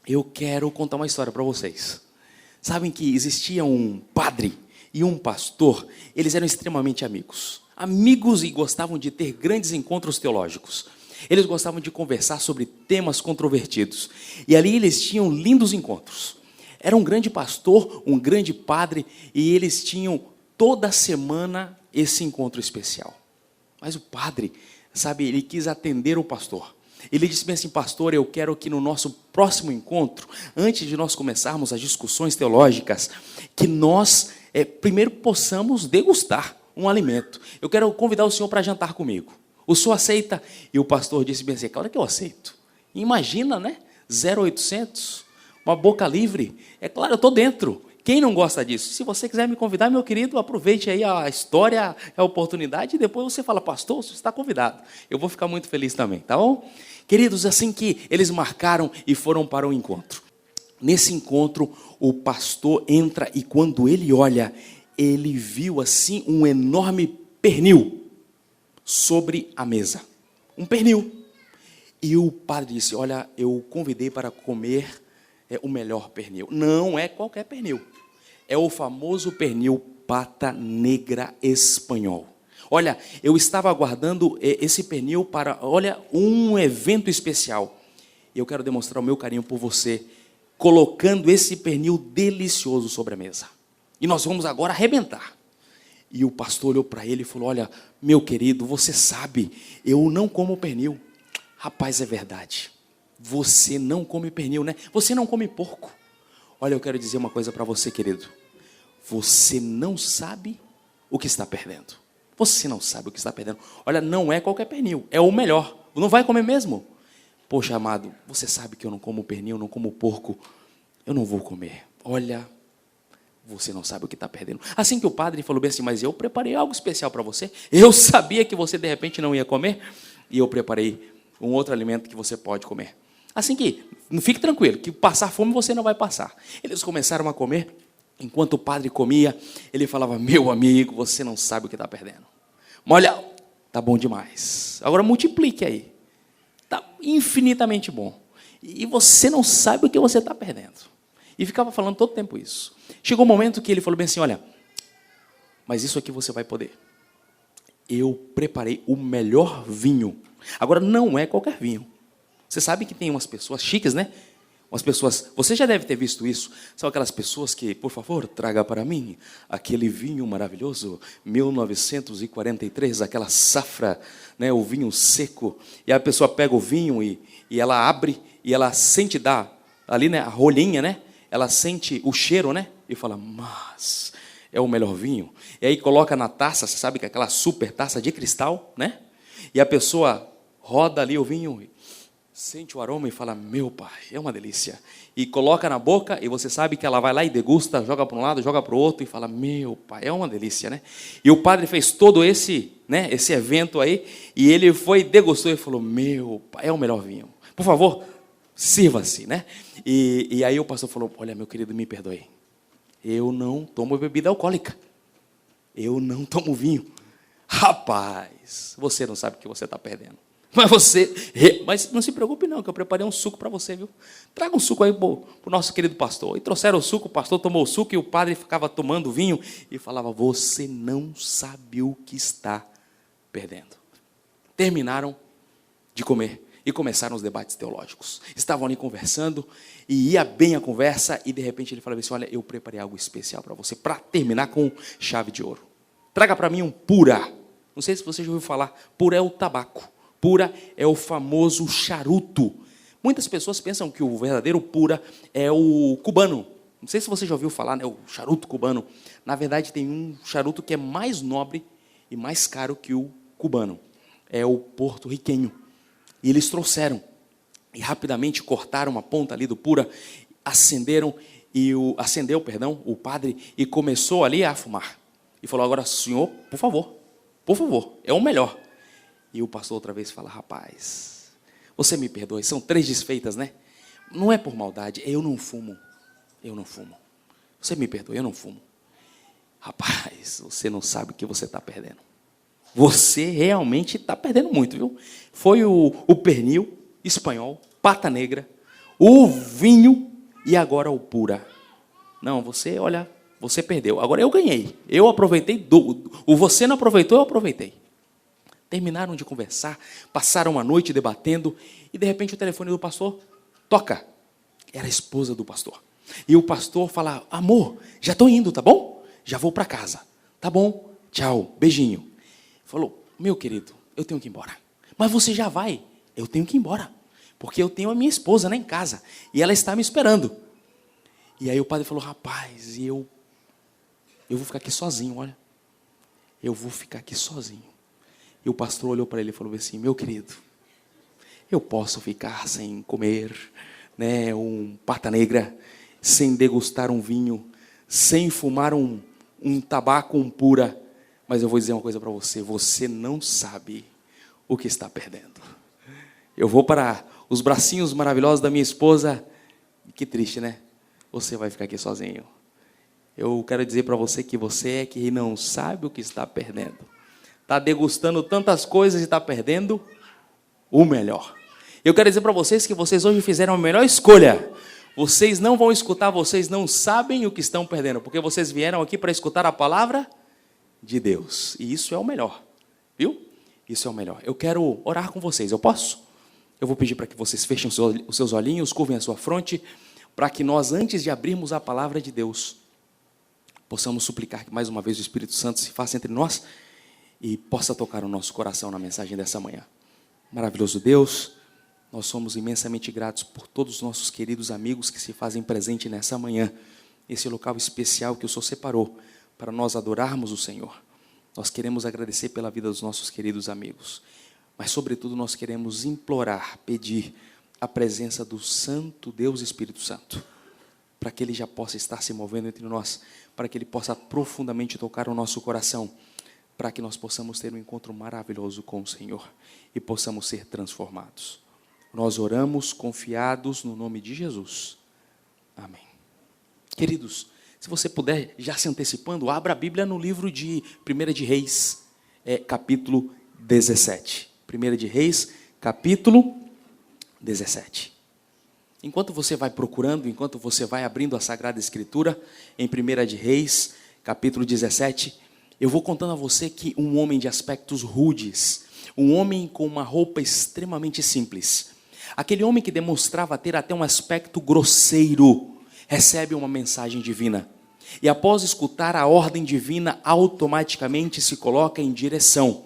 eu quero contar uma história para vocês. Sabem que existia um padre e um pastor, eles eram extremamente amigos. Amigos e gostavam de ter grandes encontros teológicos. Eles gostavam de conversar sobre temas controvertidos. E ali eles tinham lindos encontros. Era um grande pastor, um grande padre, e eles tinham toda semana esse encontro especial. Mas o padre, sabe, ele quis atender o pastor. Ele disse bem assim: pastor, eu quero que no nosso próximo encontro, antes de nós começarmos as discussões teológicas, que nós primeiro possamos degustar um alimento. Eu quero convidar o senhor para jantar comigo. O senhor aceita? E o pastor disse bem assim: claro que eu aceito. Imagina, né? 0800, uma boca livre. É claro, eu estou dentro. Quem não gosta disso? Se você quiser me convidar, meu querido, aproveite aí a história, a oportunidade, e depois você fala: pastor, você está convidado. Eu vou ficar muito feliz também, tá bom? Queridos, assim que eles marcaram e foram para o encontro. Nesse encontro, o pastor entra e quando ele olha, ele viu assim um enorme pernil sobre a mesa. Um pernil. E o padre disse: olha, eu convidei para comer o melhor pernil. Não é qualquer pernil. É o famoso pernil pata negra espanhol. Olha, eu estava aguardando esse pernil para, olha, um evento especial. E eu quero demonstrar o meu carinho por você, colocando esse pernil delicioso sobre a mesa. E nós vamos agora arrebentar. E o pastor olhou para ele e falou: olha, meu querido, você sabe, eu não como pernil. Rapaz, é verdade. Você não come pernil, né? Você não come porco. Olha, eu quero dizer uma coisa para você, querido. Você não sabe o que está perdendo. Você não sabe o que está perdendo. Olha, não é qualquer pernil, é o melhor. Não vai comer mesmo? Poxa, amado, você sabe que eu não como pernil, não como porco. Eu não vou comer. Olha, você não sabe o que está perdendo. Assim que o padre falou bem assim: mas eu preparei algo especial para você. Eu sabia que você de repente não ia comer. E eu preparei um outro alimento que você pode comer. Assim que, não fique tranquilo, que passar fome você não vai passar. Eles começaram a comer. Enquanto o padre comia, ele falava: meu amigo, você não sabe o que está perdendo. Mas olha, está bom demais. Agora multiplique aí. Está infinitamente bom. E você não sabe o que você está perdendo. E ficava falando todo o tempo isso. Chegou um momento que ele falou bem assim: olha, mas isso aqui você vai poder. Eu preparei o melhor vinho. Agora, não é qualquer vinho. Você sabe que tem umas pessoas chiques, né? Umas pessoas, você já deve ter visto isso. São aquelas pessoas que, por favor, traga para mim aquele vinho maravilhoso, 1943, aquela safra, né, o vinho seco. E a pessoa pega o vinho e ela abre e ela sente ali, né, a rolinha, né? Ela sente o cheiro, né? E fala: mas é o melhor vinho. E aí coloca na taça, você sabe que é aquela super taça de cristal, né? E a pessoa roda ali o vinho, sente o aroma e fala: meu pai, é uma delícia. E coloca na boca e você sabe que ela vai lá e degusta, joga para um lado, joga para o outro e fala: meu pai, é uma delícia, né? E o padre fez todo esse evento aí e ele foi, degustou e falou: meu pai, é o melhor vinho. Por favor, sirva-se, né? E aí o pastor falou: olha, meu querido, me perdoe. Eu não tomo bebida alcoólica. Eu não tomo vinho. Rapaz, você não sabe o que você está perdendo. Mas não se preocupe não, que eu preparei um suco para você, viu? Traga um suco aí para o nosso querido pastor. E trouxeram o suco, o pastor tomou o suco e o padre ficava tomando vinho e falava: você não sabe o que está perdendo. Terminaram de comer e começaram os debates teológicos. Estavam ali conversando e ia bem a conversa e de repente ele falava assim: olha, eu preparei algo especial para você, para terminar com chave de ouro. Traga para mim um pura. Não sei se você já ouviu falar, pura é o tabaco. Pura é o famoso charuto. Muitas pessoas pensam que o verdadeiro pura é o cubano. Não sei se você já ouviu falar, né, o charuto cubano. Na verdade, tem um charuto que é mais nobre e mais caro que o cubano. É o porto-riquenho. E eles trouxeram. E rapidamente cortaram uma ponta ali do pura, acendeu o padre, e começou ali a fumar. E falou: agora, senhor, por favor, é o melhor. E o pastor outra vez fala: rapaz, você me perdoe, são 3 desfeitas, né? Não é por maldade, eu não fumo. Você me perdoe, eu não fumo. Rapaz, você não sabe o que você está perdendo. Você realmente está perdendo muito, viu? Foi o pernil espanhol, pata negra, o vinho e agora o pura. Não, você perdeu. Agora eu ganhei. Eu aproveitei. O você não aproveitou, eu aproveitei. Terminaram de conversar, passaram a noite debatendo, e de repente o telefone do pastor toca. Era a esposa do pastor. E o pastor fala: amor, já estou indo, tá bom? Já vou para casa. Tá bom, tchau, beijinho. Falou: meu querido, eu tenho que ir embora. Mas você já vai? Eu tenho que ir embora. Porque eu tenho a minha esposa, né, em casa. E ela está me esperando. E aí o padre falou: rapaz, eu vou ficar aqui sozinho, olha. Eu vou ficar aqui sozinho. E o pastor olhou para ele e falou assim: meu querido, eu posso ficar sem comer, né, um pata negra, sem degustar um vinho, sem fumar um tabaco pura, mas eu vou dizer uma coisa para você: você não sabe o que está perdendo. Eu vou para os bracinhos maravilhosos da minha esposa. Que triste, né? Você vai ficar aqui sozinho. Eu quero dizer para você que você é que não sabe o que está perdendo. Está degustando tantas coisas e está perdendo o melhor. Eu quero dizer para vocês que vocês hoje fizeram a melhor escolha. Vocês não vão escutar, vocês não sabem o que estão perdendo, porque vocês vieram aqui para escutar a palavra de Deus. E isso é o melhor, viu? Isso é o melhor. Eu quero orar com vocês, eu posso? Eu vou pedir para que vocês fechem os seus olhinhos, curvem a sua fronte, para que nós, antes de abrirmos a palavra de Deus, possamos suplicar que mais uma vez o Espírito Santo se faça entre nós e possa tocar o nosso coração na mensagem dessa manhã. Maravilhoso Deus, nós somos imensamente gratos por todos os nossos queridos amigos que se fazem presente nessa manhã, esse local especial que o Senhor separou para nós adorarmos o Senhor. Nós queremos agradecer pela vida dos nossos queridos amigos, mas sobretudo nós queremos implorar, pedir a presença do Santo Deus Espírito Santo, para que Ele já possa estar se movendo entre nós, para que Ele possa profundamente tocar o nosso coração, para que nós possamos ter um encontro maravilhoso com o Senhor e possamos ser transformados. Nós oramos confiados no nome de Jesus. Amém. Queridos, se você puder, já se antecipando, abra a Bíblia no livro de 1 de Reis, capítulo 17. 1 de Reis, capítulo 17. Enquanto você vai procurando, enquanto você vai abrindo a Sagrada Escritura, em 1 de Reis, capítulo 17, eu vou contando a você que um homem de aspectos rudes, um homem com uma roupa extremamente simples, aquele homem que demonstrava ter até um aspecto grosseiro, recebe uma mensagem divina. E após escutar a ordem divina, automaticamente se coloca em direção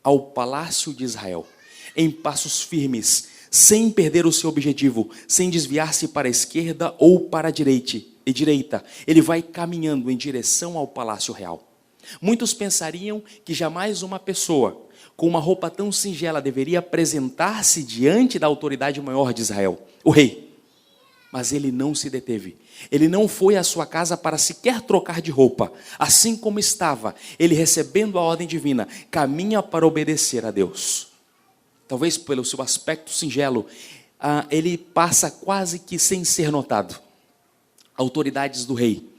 ao palácio de Israel, em passos firmes, sem perder o seu objetivo, sem desviar-se para a esquerda ou para a direita. Ele vai caminhando em direção ao palácio real. Muitos pensariam que jamais uma pessoa com uma roupa tão singela deveria apresentar-se diante da autoridade maior de Israel, o rei. Mas ele não se deteve. Ele não foi à sua casa para sequer trocar de roupa. Assim como estava, ele recebendo a ordem divina, caminha para obedecer a Deus. Talvez pelo seu aspecto singelo, ele passa quase que sem ser notado. Autoridades do rei,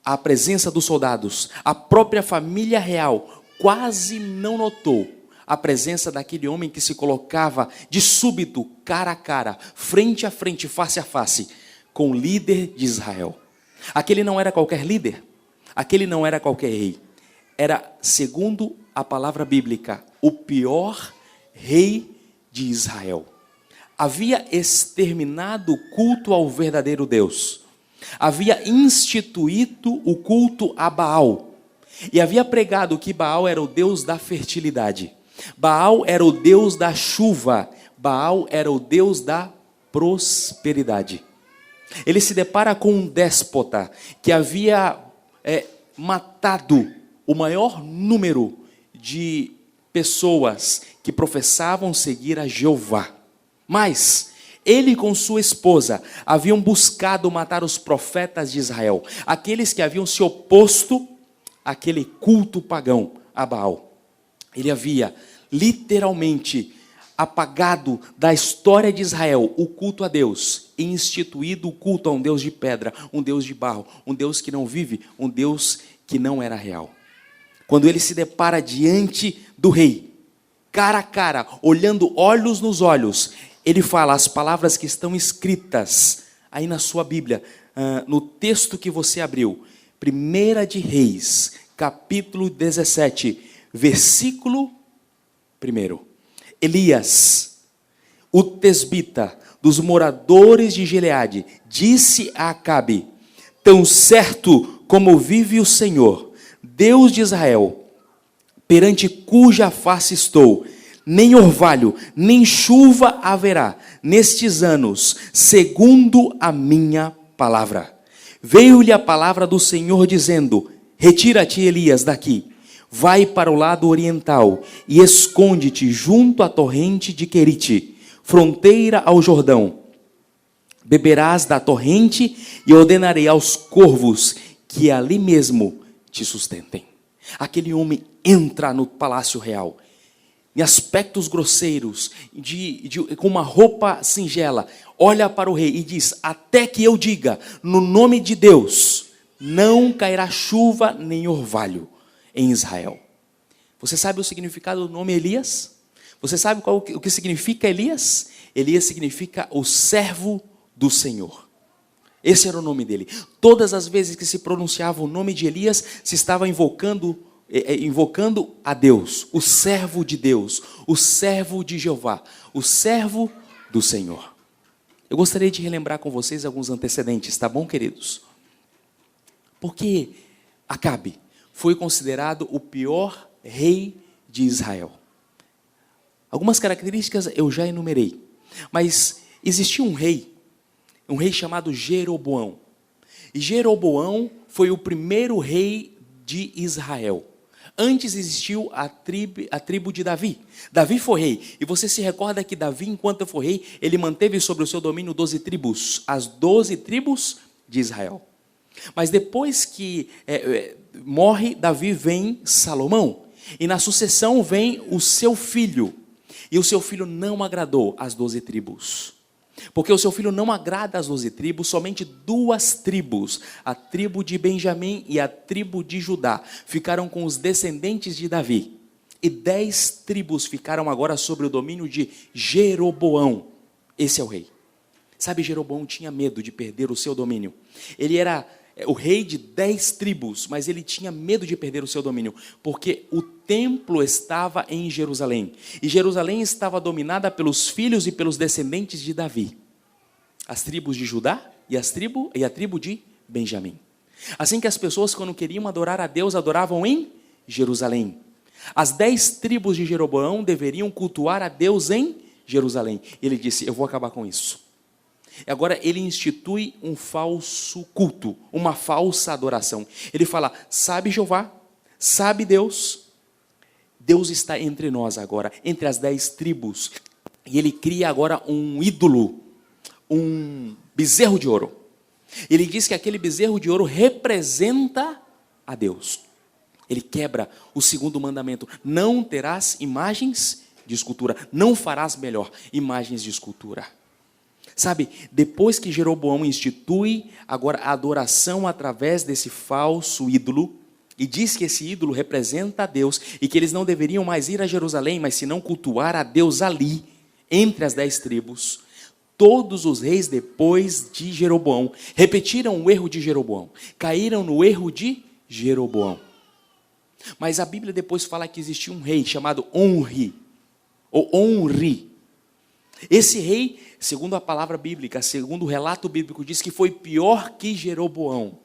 a presença dos soldados, a própria família real quase não notou a presença daquele homem que se colocava de súbito, cara a cara, frente a frente, face a face, com o líder de Israel. Aquele não era qualquer líder, aquele não era qualquer rei. Era, segundo a palavra bíblica, o pior rei de Israel. Havia exterminado o culto ao verdadeiro Deus. Havia instituído o culto a Baal. E havia pregado que Baal era o Deus da fertilidade. Baal era o Deus da chuva. Baal era o Deus da prosperidade. Ele se depara com um déspota que havia matado o maior número de pessoas que professavam seguir a Jeová. Mas ele com sua esposa haviam buscado matar os profetas de Israel, aqueles que haviam se oposto àquele culto pagão a Baal. Ele havia literalmente apagado da história de Israel o culto a Deus e instituído o culto a um Deus de pedra, um Deus de barro, um Deus que não vive, um Deus que não era real. Quando ele se depara diante do rei, cara a cara, olhando olhos nos olhos, ele fala as palavras que estão escritas aí na sua Bíblia, no texto que você abriu. 1 de Reis, capítulo 17, versículo 1. Elias, o tesbita dos moradores de Gileade, disse a Acabe: tão certo como vive o Senhor, Deus de Israel, perante cuja face estou, nem orvalho, nem chuva haverá nestes anos, segundo a minha palavra. Veio-lhe a palavra do Senhor dizendo: retira-te, Elias, daqui, vai para o lado oriental e esconde-te junto à torrente de Querite, fronteira ao Jordão. Beberás da torrente e ordenarei aos corvos que ali mesmo te sustentem. Aquele homem entra no palácio real, em aspectos grosseiros, com uma roupa singela, olha para o rei e diz: até que eu diga, no nome de Deus, não cairá chuva nem orvalho em Israel. Você sabe o significado do nome Elias? Você sabe o que significa Elias? Elias significa o servo do Senhor. Esse era o nome dele. Todas as vezes que se pronunciava o nome de Elias, se estava invocando a Deus, o servo de Deus, o servo de Jeová, o servo do Senhor. Eu gostaria de relembrar com vocês alguns antecedentes, tá bom, queridos? Porque Acabe foi considerado o pior rei de Israel. Algumas características eu já enumerei, mas existia um rei chamado Jeroboão. E Jeroboão foi o primeiro rei de Israel. Antes existiu a tribo de Davi. Davi foi rei. E você se recorda que Davi, enquanto foi rei, ele manteve sobre o seu domínio 12 tribos. As 12 tribos de Israel. Mas depois que morre Davi, vem Salomão. E na sucessão vem o seu filho. E o seu filho não agradou as 12 tribos. Porque o seu filho não agrada as 12 tribos, somente 2 tribos, a tribo de Benjamim e a tribo de Judá, ficaram com os descendentes de Davi. E 10 tribos ficaram agora sobre o domínio de Jeroboão. Esse é o rei. Sabe, Jeroboão tinha medo de perder o seu domínio. Ele era o rei de 10 tribos, mas ele tinha medo de perder o seu domínio, porque o templo estava em Jerusalém, e Jerusalém estava dominada pelos filhos e pelos descendentes de Davi, as tribos de Judá e a tribo de Benjamim. Assim que as pessoas, quando queriam adorar a Deus, adoravam em Jerusalém. As 10 tribos de Jeroboão deveriam cultuar a Deus em Jerusalém. Ele disse: eu vou acabar com isso. Agora ele institui um falso culto, uma falsa adoração. Ele fala: sabe Jeová, sabe Deus, Deus está entre nós agora, entre as 10 tribos. E ele cria agora um ídolo, um bezerro de ouro. Ele diz que aquele bezerro de ouro representa a Deus. Ele quebra o 2º mandamento: não terás imagens de escultura, não farás melhor imagens de escultura. Sabe, depois que Jeroboão institui agora a adoração através desse falso ídolo, e diz que esse ídolo representa a Deus, e que eles não deveriam mais ir a Jerusalém, mas senão cultuar a Deus ali, entre as 10 tribos, todos os reis depois de Jeroboão repetiram o erro de Jeroboão, caíram no erro de Jeroboão. Mas a Bíblia depois fala que existia um rei chamado Onri, ou Onri. Esse rei, segundo a palavra bíblica, segundo o relato bíblico, diz que foi pior que Jeroboão.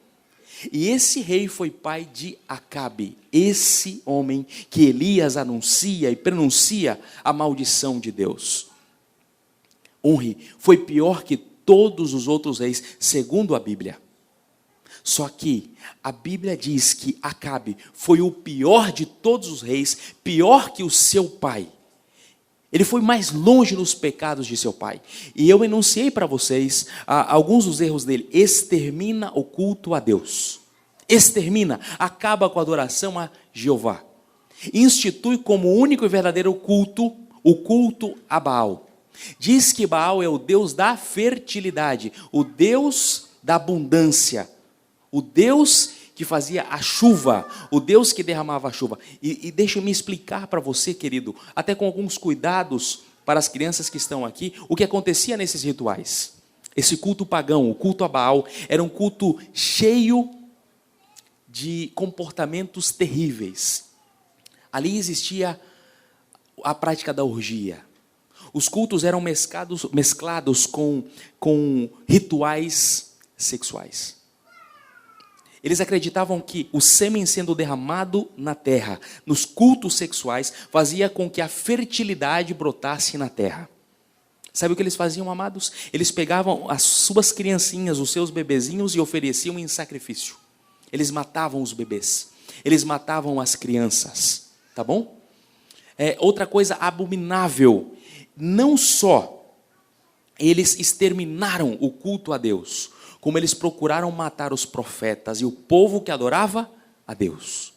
E esse rei foi pai de Acabe, esse homem que Elias anuncia e pronuncia a maldição de Deus. Onri foi pior que todos os outros reis, segundo a Bíblia. Só que a Bíblia diz que Acabe foi o pior de todos os reis, pior que o seu pai. Ele foi mais longe nos pecados de seu pai. E eu enunciei para vocês alguns dos erros dele. Extermina o culto a Deus. Extermina, acaba com a adoração a Jeová. Institui como único e verdadeiro culto, o culto a Baal. Diz que Baal é o Deus da fertilidade, o Deus da abundância, o Deus que fazia a chuva, o Deus que derramava a chuva. E deixa eu me explicar para você, querido, até com alguns cuidados para as crianças que estão aqui, o que acontecia nesses rituais. Esse culto pagão, o culto a Baal, era um culto cheio de comportamentos terríveis. Ali existia a prática da orgia. Os cultos eram mesclados com rituais sexuais. Eles acreditavam que o sêmen sendo derramado na terra, nos cultos sexuais, fazia com que a fertilidade brotasse na terra. Sabe o que eles faziam, amados? Eles pegavam as suas criancinhas, os seus bebezinhos, e ofereciam em sacrifício. Eles matavam os bebês. Eles matavam as crianças. Tá bom? Outra coisa abominável. Não só eles exterminaram o culto a Deus, como eles procuraram matar os profetas e o povo que adorava a Deus.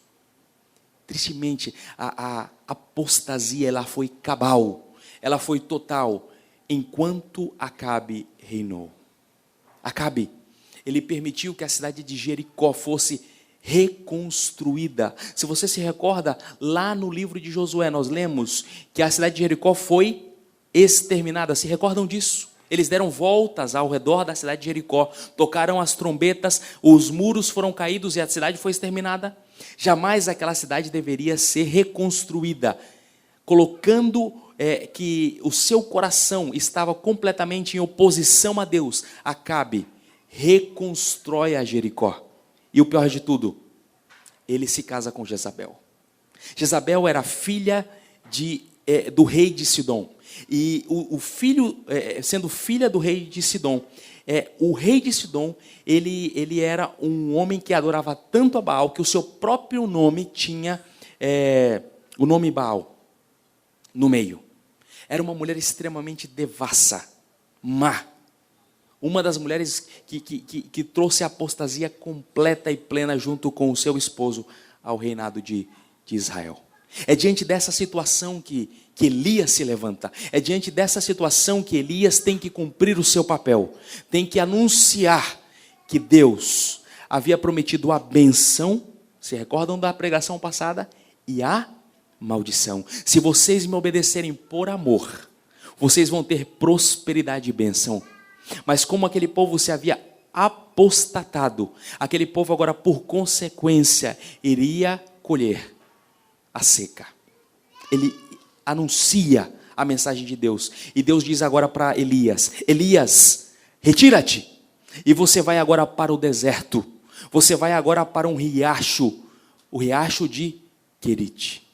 Tristemente, a apostasia ela foi cabal, ela foi total, enquanto Acabe reinou. Acabe, ele permitiu que a cidade de Jericó fosse reconstruída. Se você se recorda, lá no livro de Josué, nós lemos que a cidade de Jericó foi exterminada. Se recordam disso? Eles deram voltas ao redor da cidade de Jericó, tocaram as trombetas, os muros foram caídos e a cidade foi exterminada. Jamais aquela cidade deveria ser reconstruída, colocando que o seu coração estava completamente em oposição a Deus. Acabe reconstrói a Jericó. E o pior de tudo, ele se casa com Jezabel. Jezabel era filha do rei de Sidom. E o filho, sendo filha do rei de Sidom, o rei de Sidom, ele era um homem que adorava tanto a Baal, que o seu próprio nome tinha o nome Baal no meio. Era uma mulher extremamente devassa, má. Uma das mulheres que trouxe a apostasia completa e plena junto com o seu esposo ao reinado de Israel. É diante dessa situação que Elias se levanta. É diante dessa situação que Elias tem que cumprir o seu papel. Tem que anunciar que Deus havia prometido a bênção, se recordam da pregação passada? E a maldição. Se vocês me obedecerem por amor, vocês vão ter prosperidade e bênção. Mas como aquele povo se havia apostatado, aquele povo agora, por consequência, iria colher a seca. Ele anuncia a mensagem de Deus. E Deus diz agora para Elias: Elias, retira-te. E você vai agora para o deserto. Você vai agora para um riacho. O riacho de Querite.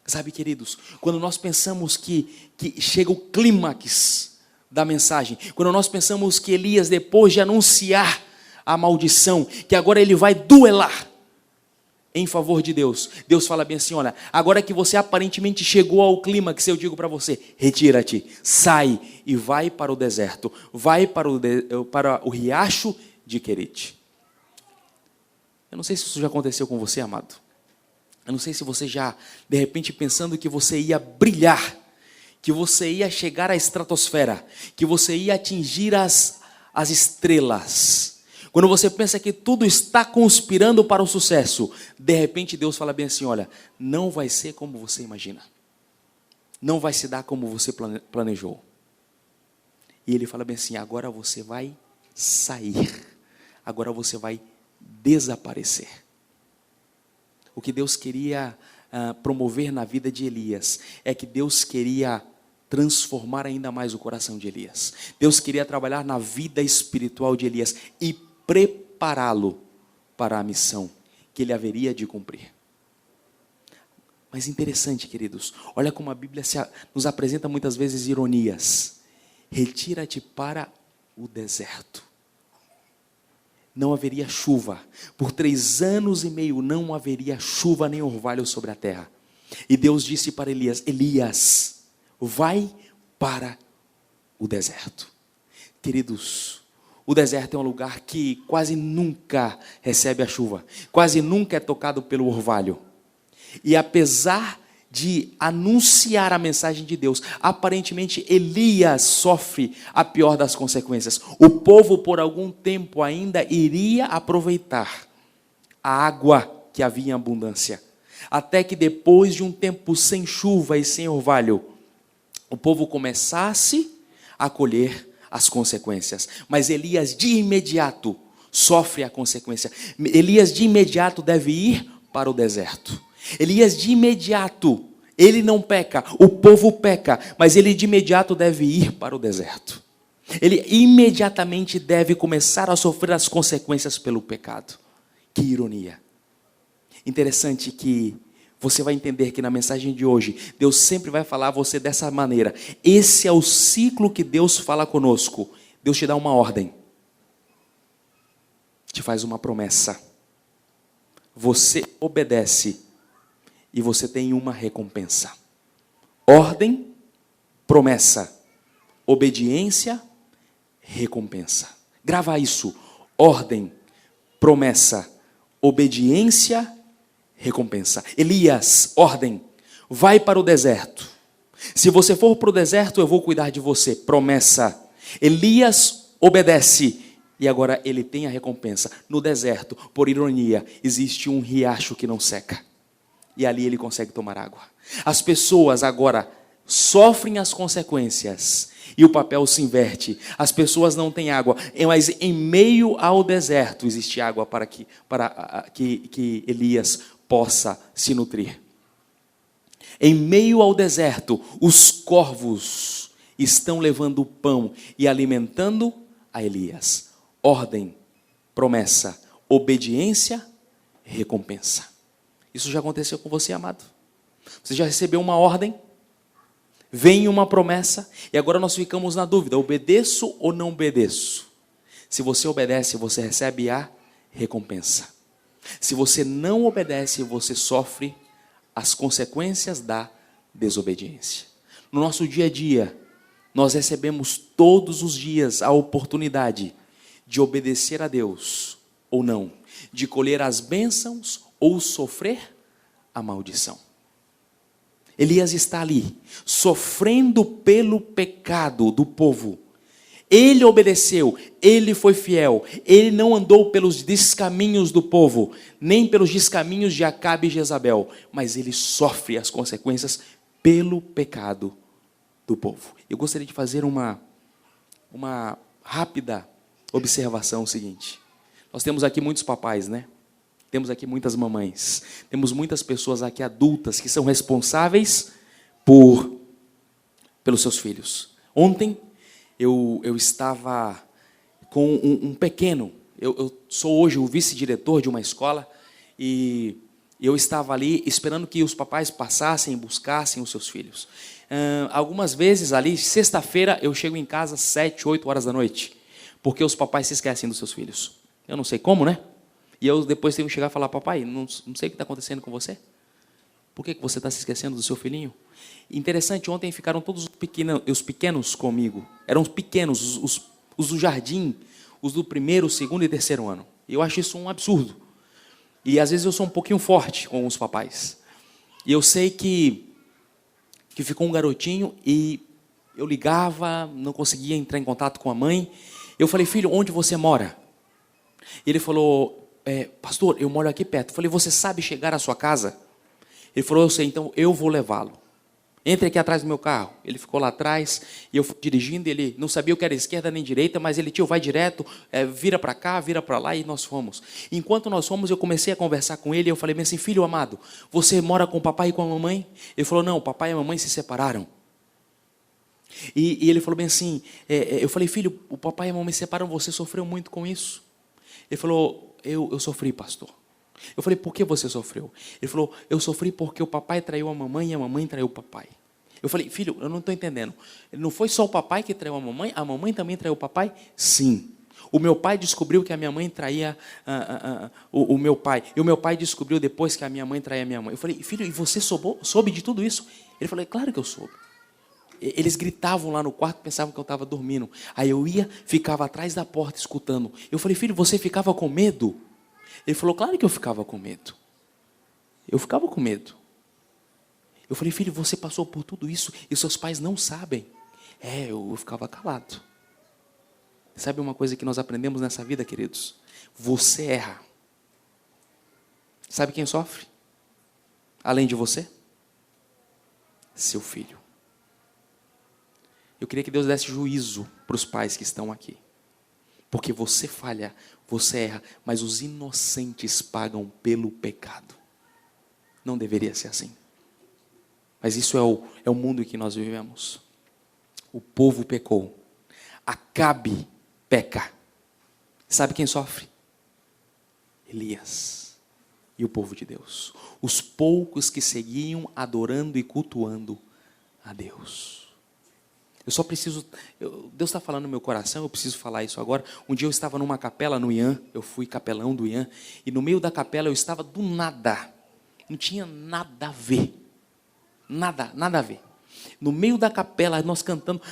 Sabe, queridos, quando nós pensamos que chega o clímax da mensagem, quando nós pensamos que Elias, depois de anunciar a maldição, que agora ele vai duelar em favor de Deus, Deus fala bem assim: olha, agora que você aparentemente chegou ao clímax, eu digo para você, retira-te, sai e vai para o deserto, vai para o riacho de Querite. Eu não sei se isso já aconteceu com você, amado. Eu não sei se você já, de repente, pensando que você ia brilhar, que você ia chegar à estratosfera, que você ia atingir as estrelas. Quando você pensa que tudo está conspirando para o sucesso, de repente Deus fala bem assim: olha, não vai ser como você imagina. Não vai se dar como você planejou. E ele fala bem assim: agora você vai sair. Agora você vai desaparecer. O que Deus queria promover na vida de Elias é que Deus queria transformar ainda mais o coração de Elias. Deus queria trabalhar na vida espiritual de Elias e prepará-lo para a missão que ele haveria de cumprir. Mas interessante, queridos, olha como a Bíblia nos apresenta muitas vezes ironias. Retira-te para o deserto. Não haveria chuva. Por 3 anos e meio não haveria chuva nem orvalho sobre a terra. E Deus disse para Elias: Elias, vai para o deserto. Queridos, o deserto é um lugar que quase nunca recebe a chuva. Quase nunca é tocado pelo orvalho. E apesar de anunciar a mensagem de Deus, aparentemente Elias sofre a pior das consequências. O povo por algum tempo ainda iria aproveitar a água que havia em abundância, até que depois de um tempo sem chuva e sem orvalho, o povo começasse a colher as consequências. Mas Elias de imediato sofre a consequência. Elias de imediato deve ir para o deserto. Elias de imediato, ele não peca, o povo peca, mas ele de imediato deve ir para o deserto. Ele imediatamente deve começar a sofrer as consequências pelo pecado. Que ironia. Interessante que você vai entender que na mensagem de hoje, Deus sempre vai falar a você dessa maneira. Esse é o ciclo que Deus fala conosco. Deus te dá uma ordem. Te faz uma promessa. Você obedece e você tem uma recompensa. Ordem, promessa. Obediência, recompensa. Grava isso. Ordem, promessa, obediência, recompensa. Elias, ordem, vai para o deserto. Se você for para o deserto, eu vou cuidar de você. Promessa. Elias obedece. E agora ele tem a recompensa. No deserto, por ironia, existe um riacho que não seca. E ali ele consegue tomar água. As pessoas agora sofrem as consequências. E o papel se inverte. As pessoas não têm água. Mas em meio ao deserto existe água para que Elias possa se nutrir. Em meio ao deserto, os corvos estão levando pão e alimentando a Elias. Ordem, promessa, obediência, recompensa. Isso já aconteceu com você, amado? Você já recebeu uma ordem? Vem uma promessa e agora nós ficamos na dúvida, obedeço ou não obedeço? Se você obedece, você recebe a recompensa. Se você não obedece, você sofre as consequências da desobediência. No nosso dia a dia, nós recebemos todos os dias a oportunidade de obedecer a Deus ou não, de colher as bênçãos ou sofrer a maldição. Elias está ali, sofrendo pelo pecado do povo. Ele obedeceu, ele foi fiel, ele não andou pelos descaminhos do povo, nem pelos descaminhos de Acabe e Jezabel, mas ele sofre as consequências pelo pecado do povo. Eu gostaria de fazer uma rápida observação seguinte. Nós temos aqui muitos papais, né? Temos aqui muitas mamães. Temos muitas pessoas aqui adultas que são responsáveis pelos seus filhos. Ontem eu estava com um pequeno. Eu sou hoje o vice-diretor de uma escola e eu estava ali esperando que os papais passassem e buscassem os seus filhos. Algumas vezes ali, sexta-feira, eu chego em casa às 7, 8 horas da noite. Porque os papais se esquecem dos seus filhos. Eu não sei como, né? E eu depois tenho que chegar e falar, papai, não sei o que está acontecendo com você. Por que você está se esquecendo do seu filhinho? Interessante, ontem ficaram todos os pequenos comigo. Eram os pequenos, os do jardim, os do primeiro, segundo e terceiro ano. Eu acho isso um absurdo. E às vezes eu sou um pouquinho forte com os papais. E eu sei que ficou um garotinho e eu ligava, não conseguia entrar em contato com a mãe. Eu falei, filho, onde você mora? Ele falou, pastor, eu moro aqui perto. Eu falei, você sabe chegar à sua casa? Ele falou, eu sei, então eu vou levá-lo. Entre aqui atrás do meu carro. Ele ficou lá atrás, e eu fui dirigindo, ele não sabia o que era esquerda nem direita, mas ele, tio, vai direto, vira para cá, vira para lá, e nós fomos. Enquanto nós fomos, eu comecei a conversar com ele, e eu falei bem assim, filho amado, você mora com o papai e com a mamãe? Ele falou, não, o papai e a mamãe se separaram. E ele falou bem assim, eu falei, filho, o papai e a mamãe se separaram, você sofreu muito com isso? Ele falou, eu sofri, pastor. Eu falei, por que você sofreu? Ele falou, eu sofri porque o papai traiu a mamãe e a mamãe traiu o papai. Eu falei, filho, eu não estou entendendo. Não foi só o papai que traiu a mamãe também traiu o papai? Sim. O meu pai descobriu que a minha mãe traía o meu pai. E o meu pai descobriu depois que a minha mãe traía a minha mãe. Eu falei, filho, e você soube de tudo isso? Ele falou, claro que eu soube. Eles gritavam lá no quarto, pensavam que eu estava dormindo. Aí eu ia, ficava atrás da porta escutando. Eu falei, filho, você ficava com medo? Ele falou, claro que eu ficava com medo. Eu ficava com medo. Eu falei, filho, você passou por tudo isso e seus pais não sabem. Eu ficava calado. Sabe uma coisa que nós aprendemos nessa vida, queridos? Você erra. Sabe quem sofre? Além de você? Seu filho. Eu queria que Deus desse juízo para os pais que estão aqui. Porque você falha, você erra, mas os inocentes pagam pelo pecado. Não deveria ser assim. Mas isso é o mundo em que nós vivemos. O povo pecou. Acabe peca. Sabe quem sofre? Elias e o povo de Deus. Os poucos que seguiam adorando e cultuando a Deus. Eu só preciso... Deus está falando no meu coração, eu preciso falar isso agora. Um dia eu estava numa capela no IAN, eu fui capelão do IAN, e no meio da capela eu estava do nada. Não tinha nada a ver. Nada a ver. No meio da capela, nós cantando,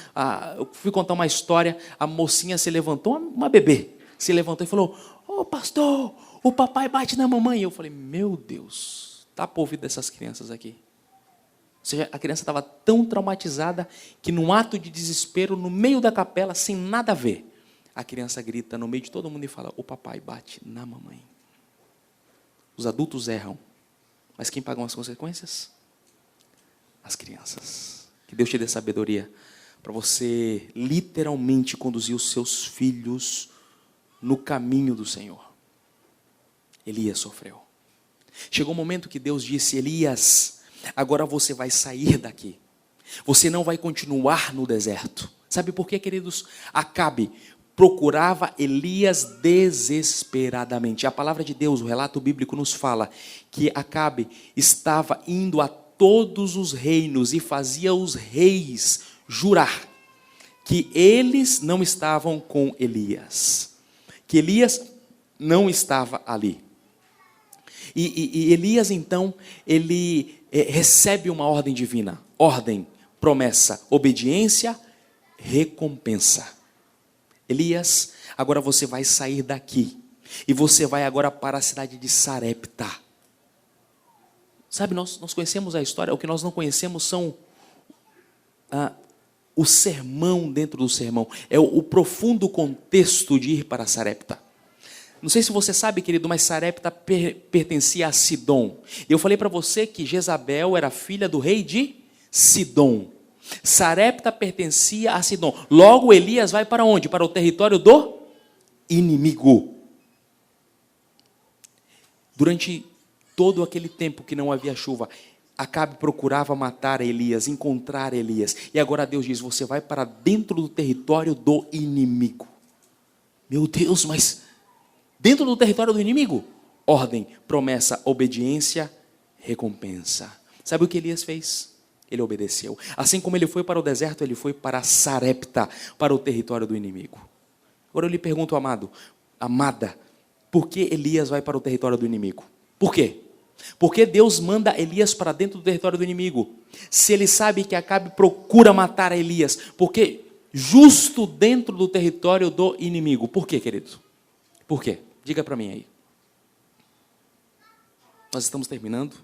eu fui contar uma história, a mocinha se levantou, uma bebê, se levantou e falou: ô pastor, o papai bate na mamãe. E eu falei: meu Deus, tapa o ouvido dessas crianças aqui. Ou seja, a criança estava tão traumatizada que num ato de desespero, no meio da capela, sem nada a ver, a criança grita no meio de todo mundo e fala: o papai bate na mamãe. Os adultos erram, mas quem paga as consequências? As crianças. Que Deus te dê sabedoria para você literalmente conduzir os seus filhos no caminho do Senhor. Elias sofreu. Chegou um momento que Deus disse: Elias, agora você vai sair daqui. Você não vai continuar no deserto. Sabe por quê, queridos? Acabe procurava Elias desesperadamente. A palavra de Deus, o relato bíblico nos fala que Acabe estava indo a todos os reinos e fazia os reis jurar que eles não estavam com Elias, que Elias não estava ali. E Elias, então, ele recebe uma ordem divina. Ordem, promessa, obediência, recompensa. Elias, agora você vai sair daqui. E você vai agora para a cidade de Sarepta. Sabe, nós conhecemos a história. O que nós não conhecemos são o sermão dentro do sermão. É o profundo contexto de ir para Sarepta. Não sei se você sabe, querido, mas Sarepta pertencia a Sidom. Eu falei para você que Jezabel era filha do rei de Sidom. Sarepta pertencia a Sidom. Logo, Elias vai para onde? Para o território do inimigo. Durante todo aquele tempo que não havia chuva, Acabe procurava matar Elias, encontrar Elias. E agora Deus diz: você vai para dentro do território do inimigo. Meu Deus, mas dentro do território do inimigo? Ordem, promessa, obediência, recompensa. Sabe o que Elias fez? Ele obedeceu. Assim como ele foi para o deserto, ele foi para Sarepta, para o território do inimigo. Agora eu lhe pergunto, amado, amada, por que Elias vai para o território do inimigo? Por quê? Porque Deus manda Elias para dentro do território do inimigo. Se ele sabe que Acabe procura matar Elias, porque justo dentro do território do inimigo. Por quê, querido? Por quê? Diga para mim aí. Nós estamos terminando.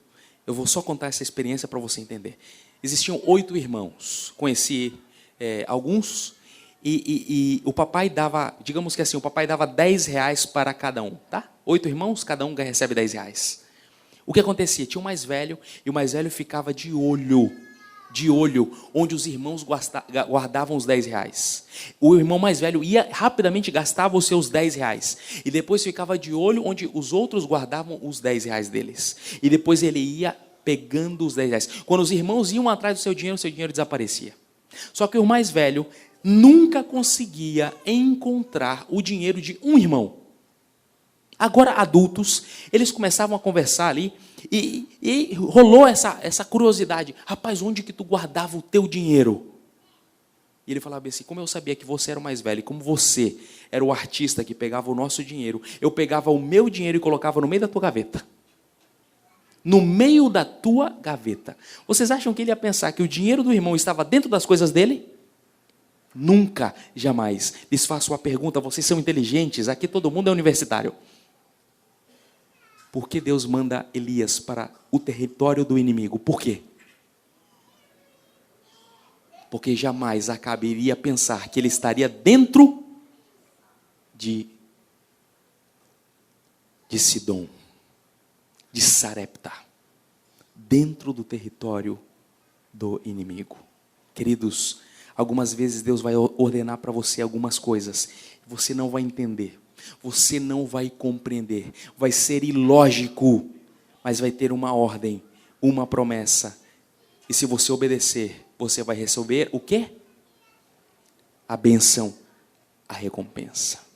Eu vou só contar essa experiência para você entender. Existiam 8 irmãos. Conheci alguns. E o papai dava, digamos que assim, o papai dava 10 reais para cada um, tá? 8 irmãos, cada um recebe 10 reais. O que acontecia? Tinha um mais velho, e o mais velho ficava de olho, onde os irmãos guardavam os 10 reais. O irmão mais velho ia rapidamente, gastava os seus 10 reais. E depois ficava de olho onde os outros guardavam os 10 reais deles. E depois ele ia pegando os 10 reais. Quando os irmãos iam atrás do seu dinheiro desaparecia. Só que o mais velho nunca conseguia encontrar o dinheiro de um irmão. Agora, adultos, eles começavam a conversar ali e rolou essa curiosidade. Rapaz, onde que tu guardava o teu dinheiro? E ele falava assim: como eu sabia que você era o mais velho, e como você era o artista que pegava o nosso dinheiro, eu pegava o meu dinheiro e colocava no meio da tua gaveta. No meio da tua gaveta. Vocês acham que ele ia pensar que o dinheiro do irmão estava dentro das coisas dele? Nunca, jamais. Lhes faço uma pergunta, vocês são inteligentes, aqui todo mundo é universitário. Por que Deus manda Elias para o território do inimigo? Por quê? Porque jamais Acabe iria pensar que ele estaria dentro de Sidom, de Sarepta, dentro do território do inimigo. Queridos, Algumas vezes Deus vai ordenar para você algumas coisas, você não vai entender, você não vai compreender, vai ser ilógico, mas vai ter uma ordem, uma promessa, e se você obedecer, você vai receber o quê? A bênção, a recompensa.